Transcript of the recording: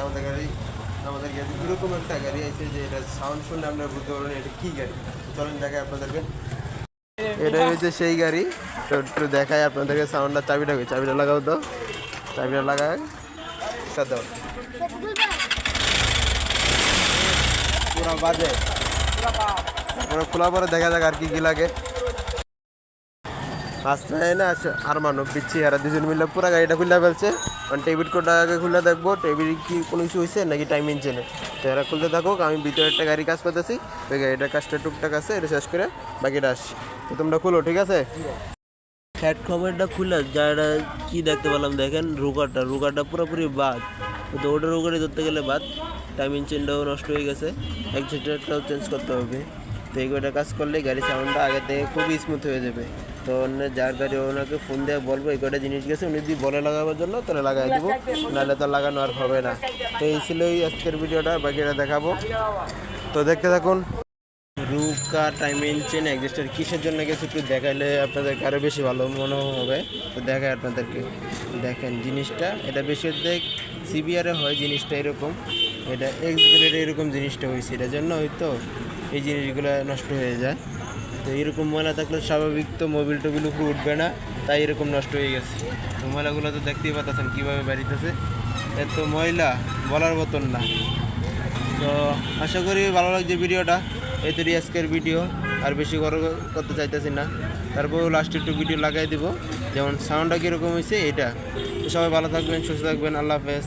আমাদের গাড়ি এরকম একটা গাড়ি আছে যে এটা সাউন্ড শুনলে আপনারা বুঝতে পারবেন এটা কী গাড়ি। চলেন দেখাই আপনাদেরকে। এটা হচ্ছে সেই গাড়ি। তো একটু দেখাই আপনাদেরকে সাউন্ডটা। চাবিটা লাগাও তো, চাবিটা লাগায় দাও। পুরো বাজে, পুরো খোলা পরে দেখা যাক আর কি লাগে। রাস্তায় না আর মানব পিচ্ছি আর দুজন মিলে পুরো গাড়িটা খুলে ফেলছে। মানে টেবিল কোডটা আগে খুলে দেখবো টেবিল কি কোনো কিছু হয়েছে নাকি টাইম ইঞ্জিনে। তো এরা খুলতে থাকুক, আমি ভিতরে একটা গাড়ি কাজ করতেছি, ওই গাড়িটার কাজটা টুকটাক আছে, এটা শেষ করে বাকিটা আসছি। তো তোমরা খুলো, ঠিক আছে? হেড কভারটা খুলে যারা কি দেখতে পেলাম দেখেন, রুগারটা পুরোপুরি বাদ। তো ওটা রুগারে ধরতে গেলে বাদ, টাইম ইঞ্জিনটাও নষ্ট হয়ে গেছে, এক্সিটারটাও চেঞ্জ করতে হবে। তো এইগুলোটা কাজ করলে গাড়ি সাউন্ডটা আগে থেকে খুবই স্মুথ হয়ে যাবে। তো অন্য যার গাড়ি ওনাকে ফোন দিয়ে বলবো এই কটা জিনিস গেছে, উনি যদি বলে লাগাবার জন্য তাহলে লাগাই দেবো, নাহলে তো লাগানো আর হবে না। তো এই ছিল আজকের ভিডিওটা, বাকিটা দেখাবো। তো দেখতে থাকুন। রুকা টাইম ইঞ্জিন এক্সিস্টার কিসের জন্য গেছে একটু দেখাইলে আপনাদেরকে আরও বেশি ভালো মনে হবে। তো দেখায় আপনাদেরকে, দেখেন জিনিসটা, এটা বেশিরভাগ সিবিআরে হয় জিনিসটা এরকম, এটা এক্সগ্রেডে এরকম জিনিসটা হয়েছে, এটার জন্য হয়তো এই জিনিসগুলো নষ্ট হয়ে যায়। তো এরকম ময়লা থাকলে স্বাভাবিক তো মোবিল টোবিল উপরে উঠবে না, তাই এরকম নষ্ট হয়ে গেছে। তো ময়লাগুলো তো দেখতেই পাচ্ছেন কীভাবে বাড়িতেছে, এত ময়লা বলার মতন না। তো আশা করি ভালো লাগছে ভিডিওটা, এতেরই আজকের ভিডিও, আর বেশি বড় করতে চাইতেছি না। তারপর লাস্টে একটু ভিডিও লাগাই দিব, যেমন সাউন্ডটা কীরকম হয়েছে এটা। তো সবাই ভালো থাকবেন, সুস্থ থাকবেন, আল্লাহ হাফেজ।